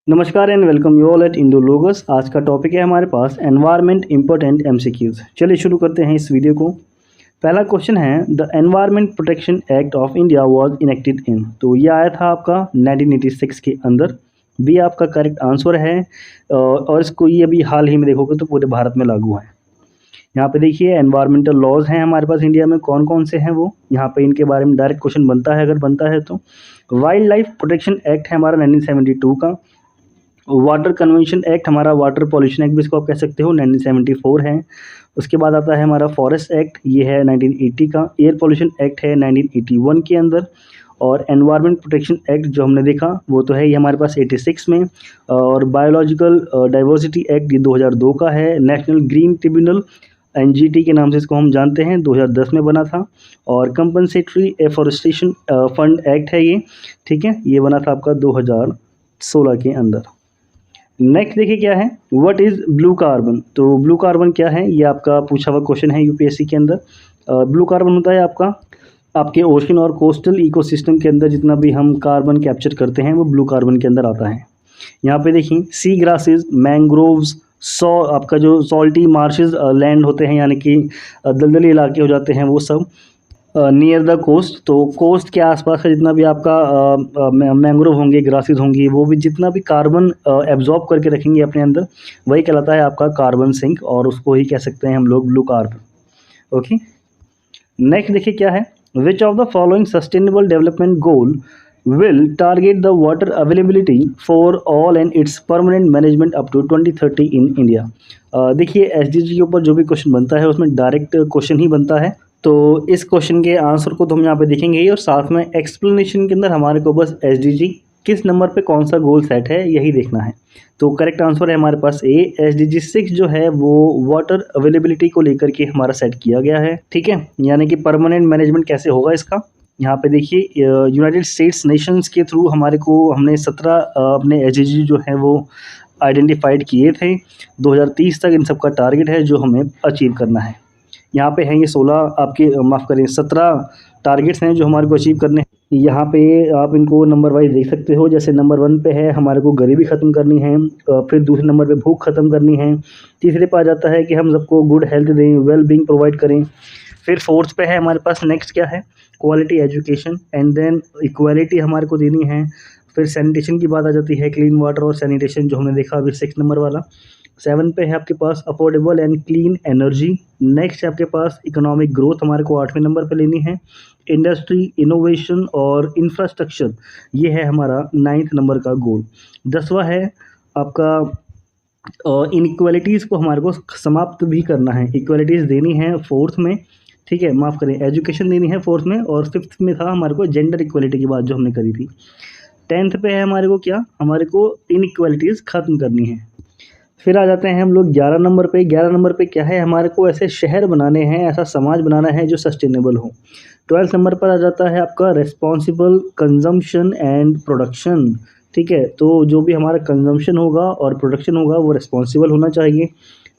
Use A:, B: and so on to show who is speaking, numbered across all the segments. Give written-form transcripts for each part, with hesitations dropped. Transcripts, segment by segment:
A: नमस्कार and welcome you all at इंडो लोगस। आज का टॉपिक है हमारे पास एनवायरनमेंट इंपॉर्टेंट एमसीक्यूज। चलिए शुरू करते हैं इस वीडियो को। पहला क्वेश्चन है, the environment protection act of India was enacted इन। तो ये आया था आपका 1986 के अंदर। बी आपका करेक्ट आंसर है। और इसको ये अभी हाल ही में देखोगे तो पूरे भारत में लागू है। यहाँ पे देखिए एनवायरमेंटल लॉज हैं हमारे पास इंडिया में, कौन कौन से हैं वो यहाँ पे इनके बारे में डायरेक्ट क्वेश्चन बनता है, अगर बनता है तो। वाइल्ड लाइफ प्रोटेक्शन एक्ट है हमारा 1972 का। वाटर कन्वेंशन एक्ट हमारा, वाटर पॉल्यूशन एक्ट भी इसको आप कह सकते हो, 1974 है। उसके बाद आता है हमारा फॉरेस्ट एक्ट, ये है 1980 का। एयर पॉल्यूशन एक्ट है 1981 के अंदर। और एनवायरनमेंट प्रोटेक्शन एक्ट जो हमने देखा वो तो है ये हमारे पास 86 में। और बायोलॉजिकल डाइवर्सिटी एक्ट ये 2002 का है। नेशनल ग्रीन ट्रिब्यूनल एनजीटी के नाम से इसको हम जानते हैं, 2010 में बना था। और कंपनसेटरी एफॉरेस्टेशन फंड एक्ट है ये, ठीक है, ये बना था आपका 2016 के अंदर। नेक्स्ट देखिए क्या है, व्हाट इज़ ब्लू कार्बन। तो ब्लू कार्बन क्या है, ये आपका पूछा हुआ क्वेश्चन है यूपीएससी के अंदर। ब्लू कार्बन होता है आपका आपके ओशन और कोस्टल इकोसिस्टम के अंदर जितना भी हम कार्बन कैप्चर करते हैं वो ब्लू कार्बन के अंदर आता है। यहाँ पे देखिए सी ग्रासेस, मैंग्रोव्स, आपका जो सॉल्टी मार्शेस लैंड होते हैं, यानी कि दलदली इलाके हो जाते हैं वो सब नियर द कोस्ट। तो कोस्ट के आसपास का जितना भी आपका मैंग्रोव होंगे, ग्रासेस होंगी, वो भी जितना भी कार्बन एब्जॉर्ब करके रखेंगे अपने अंदर, वही कहलाता है आपका कार्बन सिंक, और उसको ही कह सकते हैं हम लोग ब्लू कार्बन। ओके, नेक्स्ट देखिए क्या है, which of the following sustainable development goal will target the water availability for all and its permanent management up to 2030 in India. देखिए एसडीजी के ऊपर जो भी क्वेश्चन बनता है उसमें डायरेक्ट क्वेश्चन ही बनता है, तो इस क्वेश्चन के आंसर को तो हम यहाँ पे देखेंगे ही, और साथ में एक्सप्लेनेशन के अंदर हमारे को बस एसडीजी किस नंबर पे कौन सा गोल सेट है यही देखना है। तो करेक्ट आंसर है हमारे पास ए, एसडीजी 6 जो है वो वाटर अवेलेबिलिटी को लेकर के हमारा सेट किया गया है, ठीक है, यानी कि परमानेंट मैनेजमेंट कैसे होगा इसका। यहाँ पे देखिए यूनाइटेड स्टेट्स नेशंस के थ्रू हमारे को हमने 17 अपने एसडीजी जो है वो आइडेंटिफाइड किए थे। 2030 तक इन सब का टारगेट है जो हमें अचीव करना है। यहाँ पे हैं ये 16 आपके, माफ़ करें 17 टारगेट्स हैं जो हमारे को अचीव करने हैं। यहाँ पे आप इनको नंबर वाइज देख सकते हो, जैसे नंबर 1 पे है हमारे को गरीबी ख़त्म करनी है, फिर दूसरे नंबर पे भूख ख़त्म करनी है, तीसरे पे आ जाता है कि हम सबको गुड हेल्थ दें, वेल बींग प्रोवाइड करें, फिर फोर्थ पे है हमारे पास नेक्स्ट क्या है, quality education, and then equality हमारे को देनी है। फिर सैनिटेशन की बात आ जाती है, क्लीन वाटर और सैनिटेशन जो हमने देखा अभी 6 नंबर वाला। 7 पे है आपके पास affordable and clean energy. Next है आपके पास इकोनॉमिक ग्रोथ, हमारे को 8वें नंबर पे लेनी है। इंडस्ट्री, इनोवेशन और इंफ्रास्ट्रक्चर, ये है हमारा 9th नंबर का गोल। 10वां है आपका इनइक्वालिटीज़ को हमारे को समाप्त भी करना है, इक्वालिटीज़ देनी है 4th में, ठीक है, माफ़ करें एजुकेशन देनी है 4th में, और 5th में था हमारे को जेंडर इक्वालिटी की बात जो हमने करी थी। 10th पे है हमारे को क्या, हमारे को इनइक्वालिटीज़ ख़त्म करनी है। फिर आ जाते हैं हम लोग 11 नंबर पे। 11 नंबर पे क्या है, हमारे को ऐसे शहर बनाने हैं, ऐसा समाज बनाना है जो सस्टेनेबल हो। 12th नंबर पर आ जाता है आपका रिस्पॉन्सिबल कंजम्पशन एंड प्रोडक्शन, ठीक है, तो जो भी हमारा कंजम्पशन होगा और प्रोडक्शन होगा वो रिस्पॉन्सिबल होना चाहिए।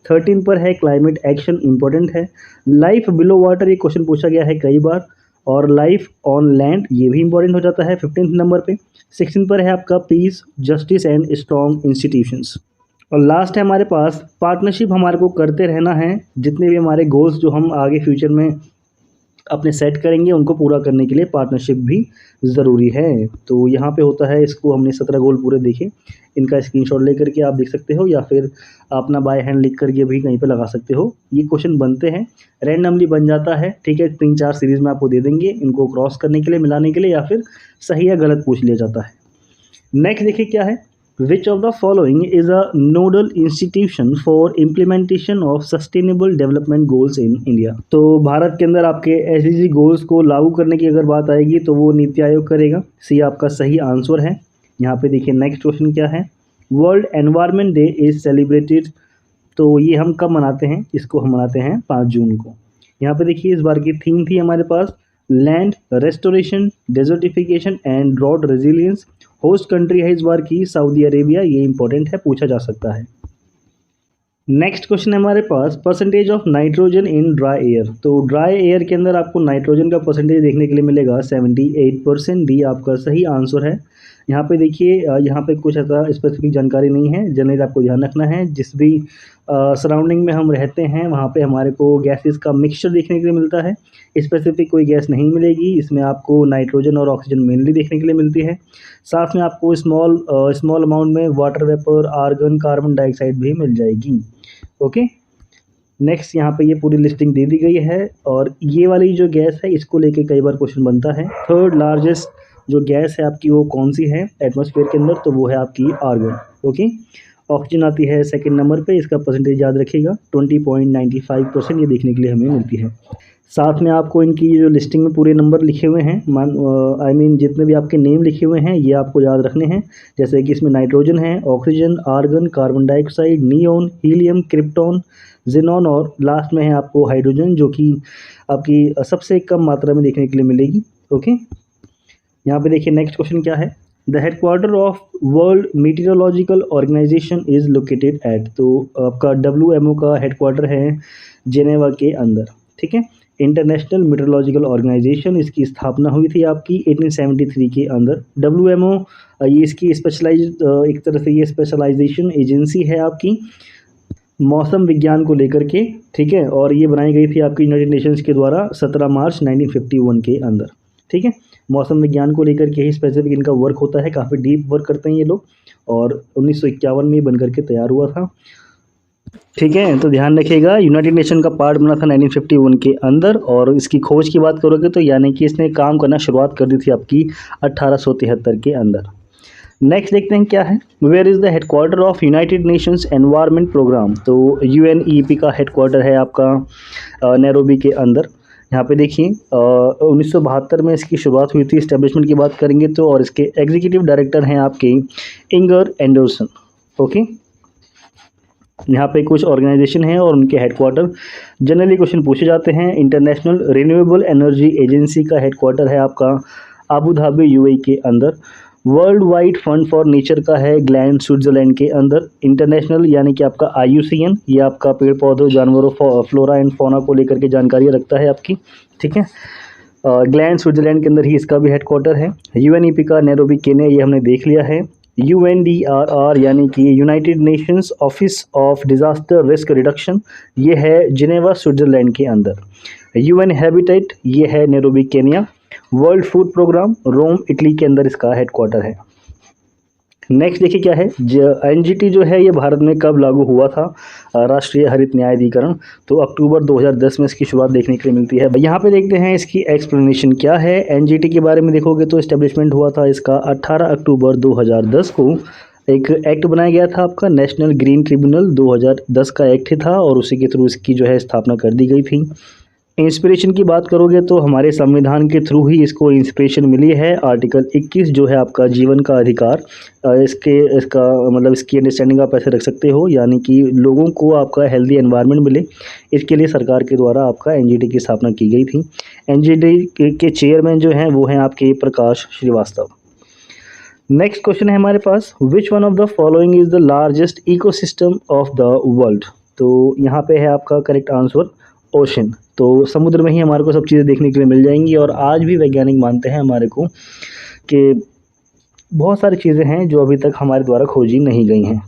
A: 13 पर है क्लाइमेट एक्शन, इंपॉर्टेंट है। लाइफ बिलो वाटर, ये क्वेश्चन पूछा गया है कई बार, और लाइफ ऑन लैंड ये भी इंपॉर्टेंट हो जाता है 15th नंबर पे। 16 पर है आपका peace, justice and strong institutions. और लास्ट है हमारे पास पार्टनरशिप, हमारे को करते रहना है, जितने भी हमारे गोल्स जो हम आगे फ्यूचर में अपने सेट करेंगे उनको पूरा करने के लिए पार्टनरशिप भी ज़रूरी है। तो यहाँ पे होता है, इसको हमने 17 गोल पूरे देखे, इनका स्क्रीनशॉट लेकर के आप देख सकते हो, या फिर अपना बाय हैंड लिख करके भी कहीं पे लगा सकते हो। ये क्वेश्चन बनते हैं, रैंडमली बन जाता है, ठीक है, 3-4 सीरीज़ में आपको दे देंगे इनको क्रॉस करने के लिए, मिलाने के लिए, या फिर सही या गलत पूछ लिया जाता है। नेक्स्ट देखिए क्या है, which of the following is a nodal institution for implementation of sustainable development goals in India. तो भारत के अंदर आपके एसडीजी गोल्स को लागू करने की अगर बात आएगी तो वो नीति आयोग करेगा, सी आपका सही आंसर है। यहाँ पे देखिए नेक्स्ट क्वेश्चन क्या है, world environment day is celebrated, तो ये हम कब मनाते हैं, इसको हम मनाते हैं 5 जून को। यहाँ पे देखिए इस बार की थीम थी हमारे पास land restoration, desertification and drought resilience. Host country है इस बार की सऊदी अरेबिया, ये इंपॉर्टेंट है, पूछा जा सकता है। नेक्स्ट क्वेश्चन है हमारे पास percentage of nitrogen in dry air. तो ड्राई एयर के अंदर आपको नाइट्रोजन का परसेंटेज देखने के लिए मिलेगा 78%, डी आपका सही आंसर है। यहाँ पे देखिए यहाँ पे कुछ ऐसा स्पेसिफिक जानकारी नहीं है, जनरली आपको ध्यान रखना है जिस भी सराउंडिंग में हम रहते हैं वहाँ पे हमारे को गैसेस का मिक्सचर देखने के लिए मिलता है। स्पेसिफिक कोई गैस नहीं मिलेगी, इसमें आपको नाइट्रोजन और ऑक्सीजन मेनली देखने के लिए मिलती है। साथ में आपको स्मॉल अमाउंट में water vapour, argon, carbon dioxide भी मिल जाएगी। ओके, नेक्स्ट यहाँ पे ये पूरी लिस्टिंग दे दी गई है और ये वाली जो गैस है इसको लेके कई बार क्वेश्चन बनता है। थर्ड लार्जेस्ट जो गैस है आपकी वो कौन सी है एटमॉस्फेयर के अंदर, तो वो है आपकी आर्गन। ओके, ऑक्सीजन आती है सेकंड नंबर पे, इसका परसेंटेज याद रखिएगा 20.95% ये देखने के लिए हमें मिलती है। साथ में आपको इनकी जो लिस्टिंग में पूरे नंबर लिखे हुए हैं, जितने भी आपके नेम लिखे हुए हैं ये आपको याद रखने हैं। जैसे कि इसमें नाइट्रोजन है, oxygen, argon, carbon dioxide, neon, helium, krypton, xenon और लास्ट में है आपको हाइड्रोजन, जो कि आपकी सबसे कम मात्रा में देखने के लिए मिलेगी। ओके, यहाँ पे देखिए नेक्स्ट क्वेश्चन क्या है, the headquarter of world meteorological organisation is located at, तो आपका WMO का हेडक्वार्टर है जेनेवा के अंदर। ठीक है, इंटरनेशनल मीटरोलॉजिकल ऑर्गेनाइजेशन, इसकी स्थापना हुई थी आपकी 1873 के अंदर। WMO ये इसकी एक तरह से ये स्पेशलाइजेशन एजेंसी है आपकी मौसम विज्ञान को लेकर के। ठीक है, और ये बनाई गई थी आपकी यूनाइटेड नेशंस के द्वारा 17 मार्च 1951 के अंदर। ठीक है, मौसम विज्ञान को लेकर के ही स्पेसिफिक इनका वर्क होता है, काफ़ी डीप वर्क करते हैं ये लोग, और 1951 में बन करके तैयार हुआ था। ठीक है, तो ध्यान रखिएगा यूनाइटेड नेशन का पार्ट बना था 1951 के अंदर, और इसकी खोज की बात करोगे तो यानी कि इसने काम करना शुरुआत कर दी थी आपकी 1873 के अंदर। नेक्स्ट देखते हैं क्या है, where is the headquarter of united nations environment programme, तो UNEP का हेडक्वार्टर है आपका नैरोबी के अंदर। यहाँ पे देखिए 1972 में इसकी शुरुआत हुई थी, इस्टेब्लिशमेंट की बात करेंगे तो, और इसके एग्जीक्यूटिव डायरेक्टर हैं आपके इंगर एंडरसन। ओके, यहाँ पे कुछ ऑर्गेनाइजेशन हैं और उनके हेडक्वार्टर जनरली क्वेश्चन पूछे जाते हैं। इंटरनेशनल रिन्यूएबल एनर्जी एजेंसी का हेडक्वार्टर है आपका आबू धाबी UAE के अंदर। World wide fund for nature का है ग्लैंड स्विट्ज़रलैंड के अंदर। इंटरनेशनल यानी कि आपका IUCN, ये आपका पेड़ पौधों, जानवरों, फ्लोरा एंड फौना को लेकर के जानकारी रखता है आपकी। ठीक है, ग्लैंड स्विट्ज़रलैंड के अंदर ही इसका भी हेडक्वार्टर है। UNEP का नैरोबी केन्या, ये हमने देख लिया है। UNDRR यानी कि United Nations office of disaster risk reduction, ये है जिनेवा स्विट्ज़रलैंड के अंदर। UN हैबिटेट, ये है Nairobi Kenya. World food programme Rome Italy के अंदर इसका हेडक्वार्टर है। नेक्स्ट देखिए क्या है, NGT जो है ये भारत में कब लागू हुआ था, राष्ट्रीय हरित न्यायाधिकरण, तो अक्टूबर 2010 में इसकी शुरुआत देखने के लिए मिलती है। यहाँ पे देखते हैं इसकी एक्सप्लेनेशन क्या है। NGT के बारे में देखोगे तो इस्टेब्लिशमेंट हुआ था इसका 18 अक्टूबर 2010 को। एक एक्ट बनाया गया था आपका नेशनल ग्रीन ट्रिब्यूनल, 2010 का एक्ट था, और उसी के थ्रू इसकी जो है स्थापना कर दी गई थी। इंस्पिरेशन की बात करोगे तो हमारे संविधान के थ्रू ही इसको इंस्पिरेशन मिली है। आर्टिकल 21 जो है आपका जीवन का अधिकार, इसका मतलब इसकी अंडरस्टैंडिंग आप ऐसे रख सकते हो, यानी कि लोगों को आपका हेल्दी एनवायरनमेंट मिले, इसके लिए सरकार के द्वारा आपका NGT की स्थापना की गई थी। NGT के चेयरमैन जो हैं वो हैं आपके प्रकाश श्रीवास्तव। नेक्स्ट क्वेश्चन है हमारे पास, which one of the following is the largest ecosystem of the world, तो यहाँ पे है आपका करेक्ट आंसर ओशन। तो समुद्र में ही हमारे को सब चीज़ें देखने के लिए मिल जाएंगी, और आज भी वैज्ञानिक मानते हैं हमारे को कि बहुत सारी चीज़ें हैं जो अभी तक हमारे द्वारा खोजी नहीं गई हैं।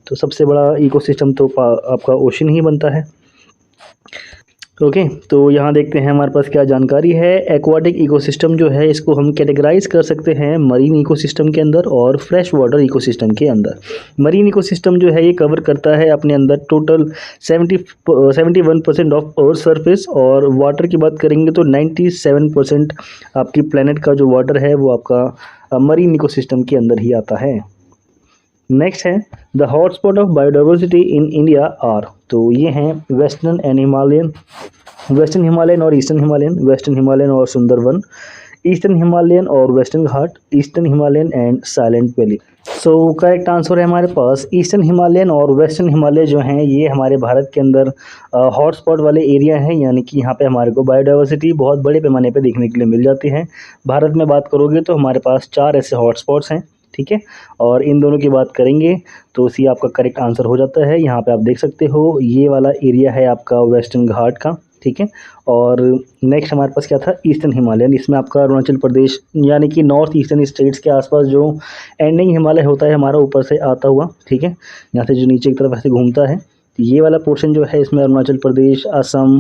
A: तो सबसे बड़ा इकोसिस्टम तो आपका ओशन ही बनता है। ओके, तो यहाँ देखते हैं हमारे पास क्या जानकारी है। एक्वाटिक इकोसिस्टम जो है इसको हम कैटेगराइज कर सकते हैं मरीन इकोसिस्टम के अंदर और फ्रेश वाटर इकोसिस्टम के अंदर। मरीन इकोसिस्टम जो है ये कवर करता है अपने अंदर टोटल 71% ऑफ अर्थ सरफेस, और वाटर की बात करेंगे तो 97% आपकी प्लेनेट का जो वाटर है वो आपका मरीन इकोसिस्टम के अंदर ही आता है। नेक्स्ट है the hotspot of biodiversity in India are, तो ये हैं वेस्टर्न हिमालयन और ईस्टर्न हिमालयन, वेस्टर्न हिमालयन और सुंदरवन, ईस्टर्न हिमालयन और western Ghat, eastern Himalayan and Silent Valley. So correct answer है हमारे पास ईस्टर्न हिमालयन और वेस्टर्न हिमालय जो हैं ये हमारे भारत के अंदर हॉटस्पॉट वाले एरिया हैं, यानी कि यहाँ पे हमारे को बायोडाइवर्सिटी बहुत बड़े पैमाने पे देखने के लिए मिल जाती है। भारत में बात करोगे तो हमारे पास 4 ऐसे हॉटस्पॉट्स हैं। ठीक है, और इन दोनों की बात करेंगे तो सी आपका करेक्ट आंसर हो जाता है। यहाँ पे आप देख सकते हो ये वाला एरिया है आपका वेस्टर्न घाट का। ठीक है। और नेक्स्ट हमारे पास क्या था, ईस्टर्न हिमालयन, इसमें आपका अरुणाचल प्रदेश यानी कि नॉर्थ ईस्टर्न स्टेट्स के आसपास जो एंडिंग हिमालय होता है हमारा ऊपर से आता हुआ, ठीक है, यहाँ से जो नीचे की तरफ ऐसे घूमता है, तो ये वाला पोर्शन जो है इसमें अरुणाचल प्रदेश, असम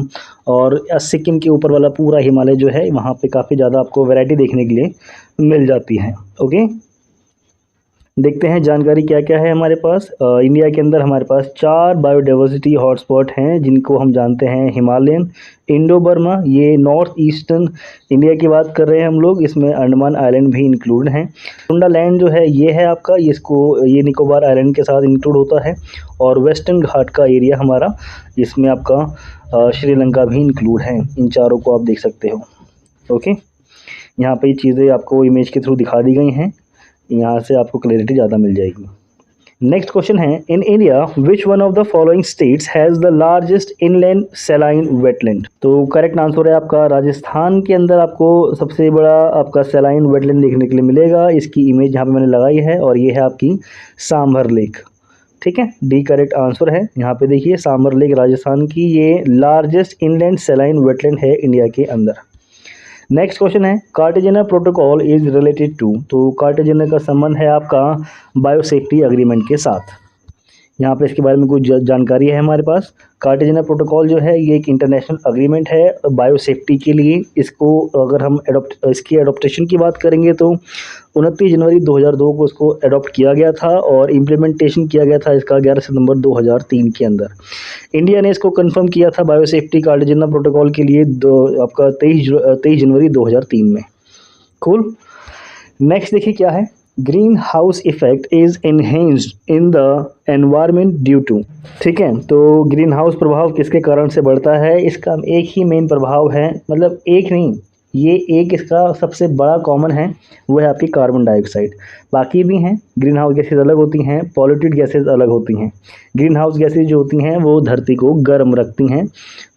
A: और सिक्किम के ऊपर वाला पूरा हिमालय जो है वहाँ पे काफ़ी ज़्यादा आपको वैरायटी देखने के लिए मिल जाती है। ओके, देखते हैं जानकारी क्या क्या है हमारे पास। इंडिया के अंदर हमारे पास 4 बायोडाइवर्सिटी हॉटस्पॉट हैं जिनको हम जानते हैं हिमालयन, इंडो बर्मा, ये नॉर्थ ईस्टर्न इंडिया की बात कर रहे हैं हम लोग, इसमें अंडमान आइलैंड भी इंक्लूड हैं। टुंडा लैंड जो है ये है आपका, ये निकोबार आइलैंड के साथ इंक्लूड होता है। और वेस्टर्न घाट का एरिया हमारा, इसमें आपका श्रीलंका भी इंक्लूड है। इन चारों को आप देख सकते हो। ओके, यहाँ पे ये चीज़ें आपको इमेज के थ्रू दिखा दी गई हैं, यहाँ से आपको क्लैरिटी ज़्यादा मिल जाएगी। नेक्स्ट क्वेश्चन है, in India which one of the following states has the largest inland saline wetland. तो करेक्ट आंसर है आपका राजस्थान के अंदर आपको सबसे बड़ा आपका सैलाइन वेटलैंड देखने के लिए मिलेगा। इसकी इमेज यहाँ पे मैंने लगाई है और ये है आपकी सांभर लेक, ठीक है, डी करेक्ट आंसर है। यहाँ पे देखिए सांभर लेक राजस्थान की ये लार्जेस्ट इनलैंड सैलाइन वेटलैंड है इंडिया के अंदर। नेक्स्ट क्वेश्चन है, Cartagena protocol is related to. तो कार्टेजेना का संबंध है आपका बायोसेफ्टी एग्रीमेंट के साथ। यहाँ पे इसके बारे में कुछ जानकारी है हमारे पास। कार्टेजेना प्रोटोकॉल जो है ये एक इंटरनेशनल एग्रीमेंट है बायोसेफ्टी के लिए। इसको अगर हम इसकी एडोप्टेशन की बात करेंगे तो 29 जनवरी 2002 को इसको अडॉप्ट किया गया था और इम्प्लीमेंटेशन किया गया था इसका 11 सितंबर 2003 के अंदर। इंडिया ने इसको कंफर्म किया था बायोसेफ्टी कार्टेजेना प्रोटोकॉल के लिए आपका 23 जनवरी 2003 में। कूल। नेक्स्ट देखिए क्या है, greenhouse effect is enhanced in the environment due to. ठीक है, तो ग्रीन हाउस प्रभाव किसके कारण से बढ़ता है, इसका एक ही मेन प्रभाव है, मतलब एक नहीं, ये एक इसका सबसे बड़ा कॉमन है, वो है आपकी कार्बन डाइऑक्साइड। बाकी भी हैं, ग्रीन हाउस गैसेज अलग होती हैं, पॉल्यूटेड गैसेज अलग होती हैं। ग्रीन हाउस गैसेज जो होती हैं वो धरती को गर्म रखती हैं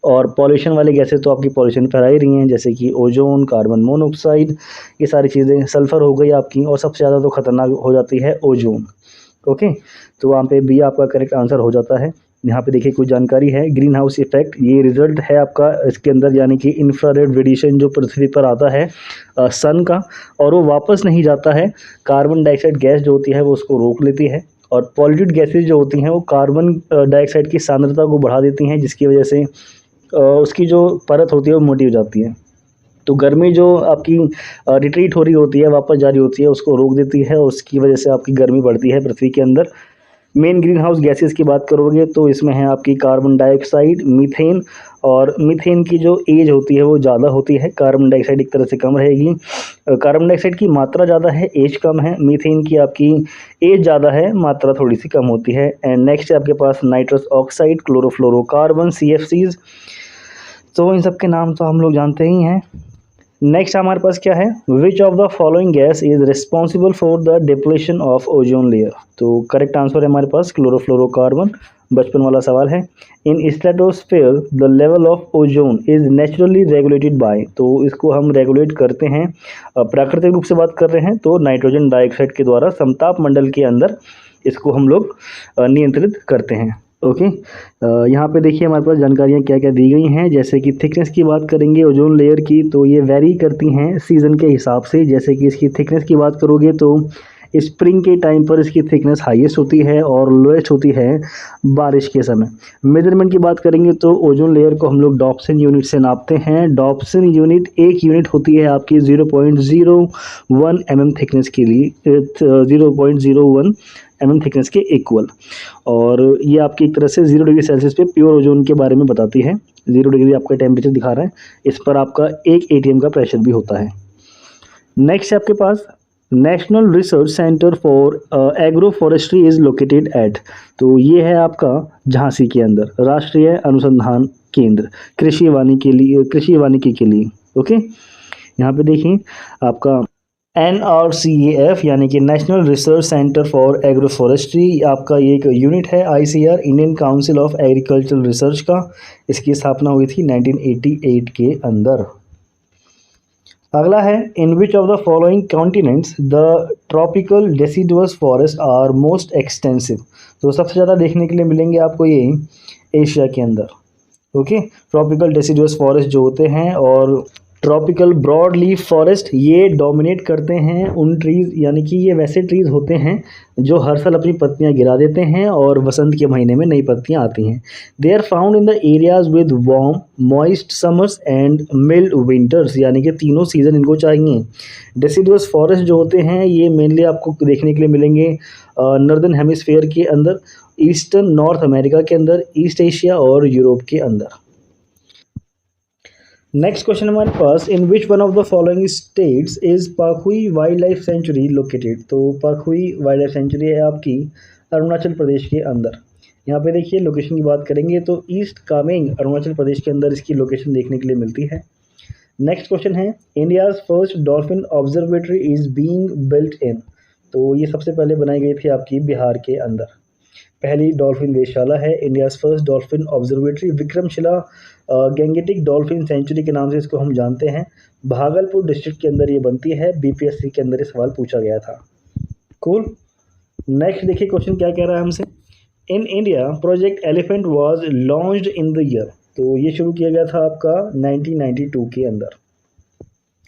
A: और पॉल्यूशन वाले गैसेज तो आपकी पॉल्यूशन फैला ही रही हैं, जैसे कि ओजोन, कार्बन मोनोऑक्साइड, ये सारी चीज़ें, सल्फर हो गई आपकी, और सबसे ज़्यादा तो खतरनाक हो जाती है ओजोन। ओके, तो वहाँ पे बी आपका करेक्ट आंसर हो जाता है। यहाँ पे देखिए कुछ जानकारी है, ग्रीन हाउस इफेक्ट ये रिजल्ट है आपका इसके अंदर, यानी कि इंफ्रारेड रेडिएशन जो पृथ्वी पर आता है सन का, और वो वापस नहीं जाता है। कार्बन डाइऑक्साइड गैस जो होती है वो उसको रोक लेती है, और पॉल्यूटेड गैसेज जो होती हैं वो कार्बन डाइऑक्साइड की सांद्रता को बढ़ा देती हैं, जिसकी वजह से उसकी जो परत होती है वो मोटी हो जाती है। तो गर्मी जो आपकी रिट्रीट हो रही होती है, वापस जा रही होती है, उसको रोक देती है, उसकी वजह से आपकी गर्मी बढ़ती है पृथ्वी के अंदर। मेन ग्रीन हाउस गैसेस की बात करोगे तो इसमें है आपकी कार्बन डाइऑक्साइड, मीथेन, और मीथेन की जो एज होती है वो ज़्यादा होती है, कार्बन डाइऑक्साइड एक तरह से कम रहेगी। कार्बन डाइऑक्साइड की मात्रा ज़्यादा है, एज कम है। मीथेन की आपकी एज ज़्यादा है, मात्रा थोड़ी सी कम होती है। एंड नेक्स्ट है आपके पास नाइट्रस ऑक्साइड, क्लोरोफ्लोरोकार्बन, CFCs, तो इन सब के नाम तो हम लोग जानते ही हैं। नेक्स्ट हमारे पास क्या है, which of the following gas is responsible for the depletion of ozone layer. तो करेक्ट आंसर है हमारे पास क्लोरोफ्लोरोकार्बन, बचपन वाला सवाल है। In stratosphere the level of ozone is naturally regulated by, तो इसको हम रेगुलेट करते हैं, प्राकृतिक रूप से बात कर रहे हैं तो नाइट्रोजन डाइऑक्साइड के द्वारा समताप मंडल के अंदर इसको हम लोग नियंत्रित करते हैं। ओके, यहाँ पे देखिए हमारे पास जानकारियाँ क्या क्या दी गई हैं। जैसे कि थिकनेस की बात करेंगे ओजोन लेयर की, तो ये वेरी करती हैं सीज़न के हिसाब से। जैसे कि इसकी थिकनेस की बात करोगे तो स्प्रिंग के टाइम पर इसकी थिकनेस हाईएस्ट होती है और लोएस्ट होती है बारिश के समय। मेजरमेंट की बात करेंगे तो ओजोन लेयर को हम लोग डॉप्सन यूनिट से नापते हैं। डॉप्सन यूनिट एक यूनिट होती है आपकी 0.01 mm थिकनेस के लिए, 0.01 mm थिकनेस के इक्वल, और ये आपकी एक तरह से 0 डिग्री सेल्सियस पे प्योर ओजोन के बारे में बताती है। 0 डिग्री आपका टेम्परेचर दिखा रहा है, इस पर आपका 1 ATM का प्रेशर भी होता है। नेक्स्ट है आपके पास national research centre for agro forestry is located at, तो ये है आपका झांसी के अंदर राष्ट्रीय अनुसंधान केंद्र कृषि वानिकी के लिए। ओके, यहाँ पे देखिए आपका NRCAF यानी कि national research centre for agro forestry, आपका ये एक यूनिट है ICR, Indian council of agricultural research का। इसकी स्थापना हुई थी 1988 के अंदर। अगला है, in which of the following continents the tropical deciduous forest are most extensive. तो सबसे ज़्यादा देखने के लिए मिलेंगे आपको ये एशिया के अंदर। ओके, ट्रॉपिकल डेसिडुअस फॉरेस्ट जो होते हैं और ट्रॉपिकल ब्रॉड लीफ फॉरेस्ट ये डोमिनेट करते हैं उन ट्रीज़, यानी कि ये वैसे ट्रीज़ होते हैं जो हर साल अपनी पत्तियां गिरा देते हैं और वसंत के महीने में नई पत्तियां आती हैं। They are found in the areas with warm moist summers and mild winters, यानी कि तीनों सीज़न इनको चाहिए। डेसिडुअस फॉरेस्ट जो होते हैं ये मेनली आपको देखने के लिए मिलेंगे नॉर्दर्न हेमिस्फेयर के अंदर, ईस्टर्न नॉर्थ अमेरिका के अंदर, ईस्ट एशिया और यूरोप के अंदर। नेक्स्ट क्वेश्चन हमारे पास, in which one of the following states is Pakhui wild life sanctuary located. तो पाखुई वाइल्ड लाइफ सेंचुरी है आपकी अरुणाचल प्रदेश के अंदर। यहाँ पे देखिए लोकेशन की बात करेंगे तो ईस्ट कामेंग अरुणाचल प्रदेश के अंदर इसकी लोकेशन देखने के लिए मिलती है। नेक्स्ट क्वेश्चन है, India's first dolphin observatory is being built in. तो ये सबसे पहले बनाई गई थी आपकी बिहार के अंदर। पहली डॉल्फिन वेधशाला है India's first dolphin observatory, Vikramshila Gangetic dolphin century के नाम से इसको हम जानते हैं। भागलपुर डिस्ट्रिक्ट के अंदर ये बनती है। बीपीएससी के अंदर ये सवाल पूछा गया था। कूल। नेक्स्ट देखिए क्वेश्चन क्या कह रहा है हमसे, in India project elephant was launched in the year. तो ये शुरू किया गया था आपका 1992 के अंदर।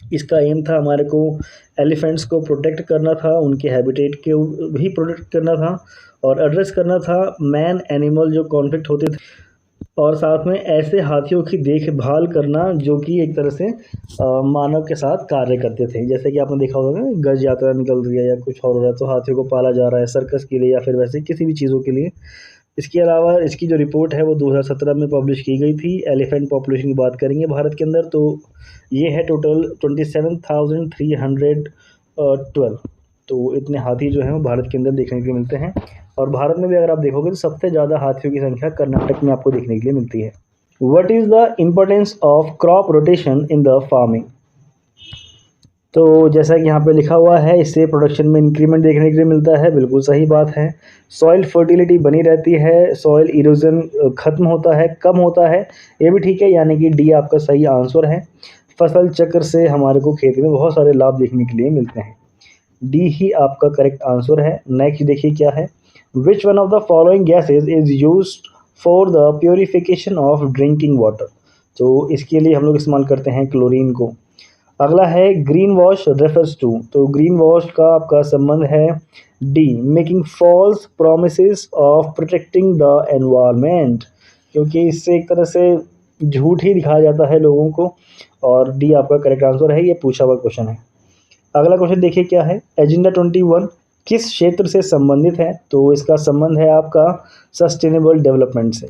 A: इसका एम था हमारे को एलिफेंट्स को प्रोटेक्ट करना था, उनके हैबिटेट के भी प्रोटेक्ट करना था और एड्रेस करना था मैन एनिमल जो कॉन्फ्लिक्ट होते थे, और साथ में ऐसे हाथियों की देखभाल करना जो कि एक तरह से मानव के साथ कार्य करते थे। जैसे कि आपने देखा होगा ना, गज यात्रा निकल रही है या कुछ और हो रहा है तो हाथियों को पाला जा रहा है सर्कस के लिए या फिर वैसे किसी भी चीज़ों के लिए। इसके अलावा इसकी जो रिपोर्ट है वो 2017 में पब्लिश की गई थी। एलिफेंट पॉपुलेशन की बात करेंगे भारत के अंदर तो ये है टोटल 27,312। तो इतने हाथी जो हैं वो भारत के अंदर देखने के लिए मिलते हैं। और भारत में भी अगर आप देखोगे तो सबसे ज़्यादा हाथियों की संख्या कर्नाटक में आपको देखने के लिए मिलती है। What is the importance of crop rotation in the farming. तो जैसा कि यहाँ पे लिखा हुआ है, इससे प्रोडक्शन में इंक्रीमेंट देखने के लिए मिलता है। बिल्कुल सही बात है। सॉइल फर्टिलिटी बनी रहती है, सॉइल इरोजन खत्म होता है, कम होता है, ये भी ठीक है, यानी कि डी आपका सही आंसर है। फसल चक्र से हमारे को खेती में बहुत सारे लाभ देखने के लिए मिलते हैं। डी ही आपका करेक्ट आंसर है। नेक्स्ट देखिए क्या है, विच one of the following gases is used for the purification of drinking water. तो इसके लिए हम लोग इस्तेमाल करते हैं क्लोरीन को। अगला है ग्रीन वॉश रेफर्स टू। तो ग्रीन वॉश का आपका संबंध है D, making false promises of protecting the environment, क्योंकि इससे एक तरह से झूठ ही दिखाया जाता है लोगों को, और डी आपका करेक्ट आंसर है। ये पूछा हुआ क्वेश्चन है। अगला क्वेश्चन देखिए क्या है, एजेंडा 21 किस क्षेत्र से संबंधित है। तो इसका संबंध है आपका सस्टेनेबल डेवलपमेंट से।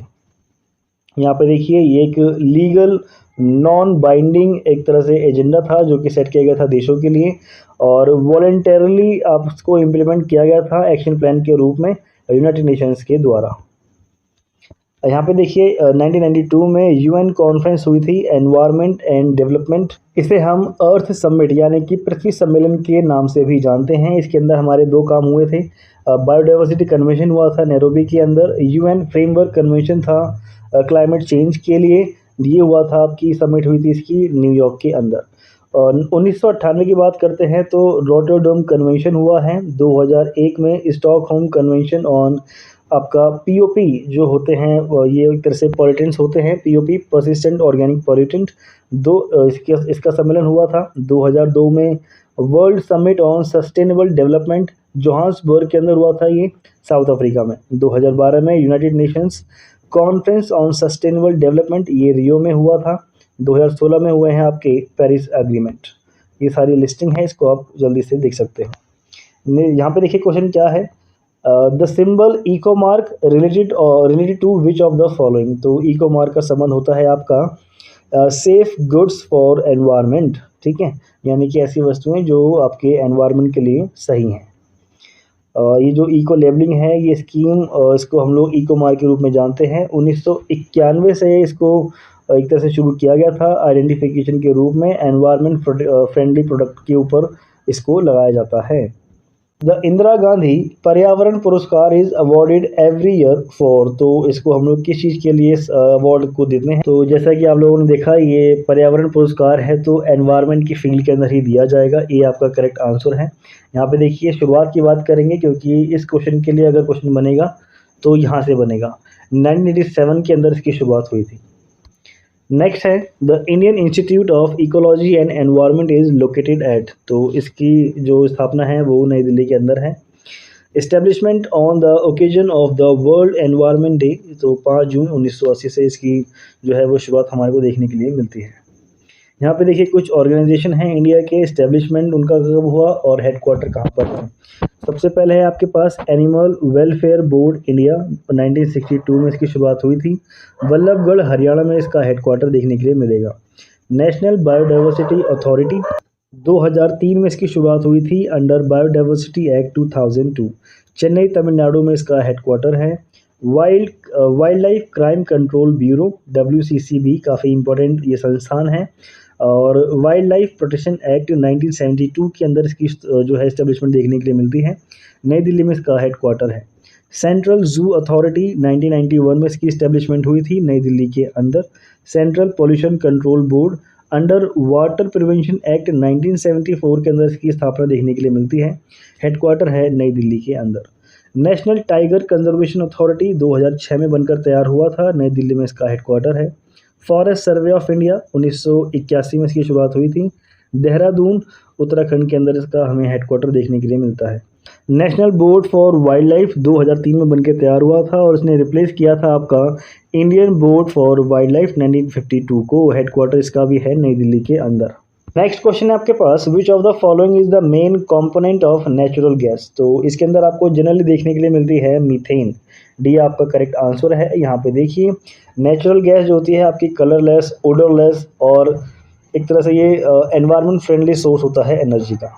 A: यहाँ पे देखिए ये एक लीगल नॉन बाइंडिंग एक तरह से एजेंडा था जो कि सेट किया गया था देशों के लिए, और वॉलेंटरली आपको इम्प्लीमेंट किया गया था एक्शन प्लान के रूप में यूनाइटेड नेशंस के द्वारा। यहाँ पे देखिए 1992 में यूएन कॉन्फ्रेंस हुई थी एनवायरनमेंट एंड डेवलपमेंट। इसे हम अर्थ समिट यानी कि पृथ्वी सम्मेलन के नाम से भी जानते हैं। इसके अंदर हमारे दो काम हुए थे, बायोडाइवर्सिटी कन्वेंशन हुआ था नैरोबी के अंदर, यूएन फ्रेमवर्क कन्वेंशन था क्लाइमेट चेंज के लिए, ये हुआ था आपकी समिट हुई थी इसकी न्यूयॉर्क के अंदर। और 1998 की बात करते हैं तो रॉटरडम कन्वेंशन हुआ है। 2001 में स्टॉकहोम कन्वेंशन ऑन आपका पीओपी जो होते हैं ये एक तरह से पॉल्यूटेंट्स होते हैं, पीओपी परसिस्टेंट ऑर्गेनिक पॉल्यूटेंट, इसका सम्मेलन हुआ था। 2002 में world summit on sustainable development Johannesburg के अंदर हुआ था, ये साउथ अफ्रीका में। 2012 में United Nations conference on sustainable development, ये रियो में हुआ था। 2016 में हुए हैं आपके पेरिस एग्रीमेंट। ये सारी लिस्टिंग है, इसको आप जल्दी से देख सकते हैं। यहाँ पे देखिए क्वेश्चन क्या है, the symbol eco mark related to which of the following. तो इको मार्क का संबंध होता है आपका सेफ गुड्स फॉर एनवायरनमेंट, ठीक है, यानी कि ऐसी वस्तुएं जो आपके एनवायरनमेंट के लिए सही हैं। ये जो इको लेबलिंग है ये स्कीम इसको हम लोग इको मार्क के रूप में जानते हैं। 1991 से इसको एक तरह से शुरू किया गया था आइडेंटिफिकेशन के रूप में, एनवायरनमेंट फ्रेंडली प्रोडक्ट के ऊपर इसको लगाया जाता है। द इंदिरा गांधी पर्यावरण पुरस्कार is awarded every year for. तो इसको हम लोग किस चीज़ के लिए अवार्ड को देते हैं। तो जैसा कि आप लोगों ने देखा ये पर्यावरण पुरस्कार है तो एनवायरनमेंट की फील्ड के अंदर ही दिया जाएगा, ये आपका करेक्ट आंसर है। यहाँ पे देखिए शुरुआत की बात करेंगे क्योंकि इस क्वेश्चन के लिए अगर क्वेश्चन बनेगा तो यहाँ से बनेगा। 1987 के अंदर इसकी शुरुआत हुई थी। नेक्स्ट है the Indian institute of ecology and environment is located at, तो इसकी जो स्थापना है वो नई दिल्ली के अंदर है। Establishment on the occasion of the world environment day, तो 5 जून 1980 से इसकी जो है वो शुरुआत हमारे को देखने के लिए मिलती है। यहाँ पे देखिए कुछ ऑर्गेनाइजेशन हैं इंडिया के, इस्टेब्लिशमेंट उनका कब हुआ और हेडक्वार्टर कहाँ पर है। सबसे पहले है आपके पास एनिमल वेलफेयर बोर्ड इंडिया, 1962 में इसकी शुरुआत हुई थी। वल्लभगढ़ हरियाणा में इसका हेडक्वार्टर देखने के लिए मिलेगा। नेशनल बायोडाइवर्सिटी अथॉरिटी, 2003 में इसकी शुरुआत हुई थी under biodiversity act 2002। Chennai Tamil Nadu में इसका हेडक्वार्टर है। Wild life crime control bureau, WCCB, काफ़ी इंपॉर्टेंट ये संस्थान है। और वाइल्ड लाइफ प्रोटेक्शन एक्ट 1972 के अंदर इसकी जो है इस्टेब्लिशमेंट देखने के लिए मिलती है। नई दिल्ली में इसका हेडक्वार्टर है। सेंट्रल जू अथॉरिटी, 1991 में इसकी इस्टेब्लिशमेंट हुई थी नई दिल्ली के अंदर। Central pollution control board, under water prevention act 1974 के अंदर इसकी स्थापना देखने के लिए मिलती है। हेडक्वार्टर है नई दिल्ली के अंदर। नेशनल टाइगर कंजर्वेशन अथॉरिटी 2006 में बनकर तैयार हुआ था, नई दिल्ली में इसका हेडक्वार्टर है। फॉरेस्ट सर्वे ऑफ इंडिया, 1981 में इसकी शुरुआत हुई थी। देहरादून उत्तराखंड के अंदर इसका हमें हेडक्वार्टर देखने के लिए मिलता है। National board for wild life 2003 में बनकर तैयार हुआ था और इसने रिप्लेस किया था आपका Indian board for wild life 1952 को। हेडक्वार्टर इसका भी है नई दिल्ली के अंदर। नेक्स्ट क्वेश्चन है आपके पास, which of the following is the main component of natural gas, तो इसके अंदर आपको जनरली देखने के लिए मिलती है मीथेन। डी आपका करेक्ट आंसर है। यहाँ पे देखिए नेचुरल गैस जो होती है आपकी कलरलेस, ओडरलेस और एक तरह से ये एनवायरनमेंट फ्रेंडली सोर्स होता है एनर्जी का।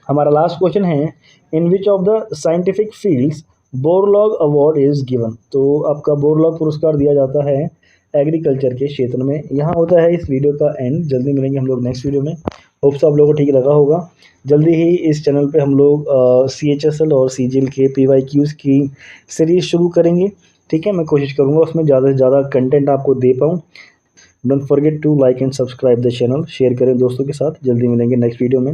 A: हमारा लास्ट क्वेश्चन है, in which of the scientific fields Borlaug award is given, तो आपका बोरलॉग पुरस्कार दिया जाता है एग्रीकल्चर के क्षेत्र में। यहाँ होता है इस वीडियो का एंड। जल्दी मिलेंगे हम लोग नेक्स्ट वीडियो में। होप्स आप लोगों को ठीक लगा होगा। जल्दी ही इस चैनल पे हम लोग CHSL और CGL के PYQs की सीरीज शुरू करेंगे। ठीक है, मैं कोशिश करूँगा उसमें ज़्यादा से ज़्यादा कंटेंट आपको दे पाऊँ। Don't forget to like and subscribe the channel, share करें दोस्तों के साथ। जल्दी मिलेंगे नेक्स्ट वीडियो में।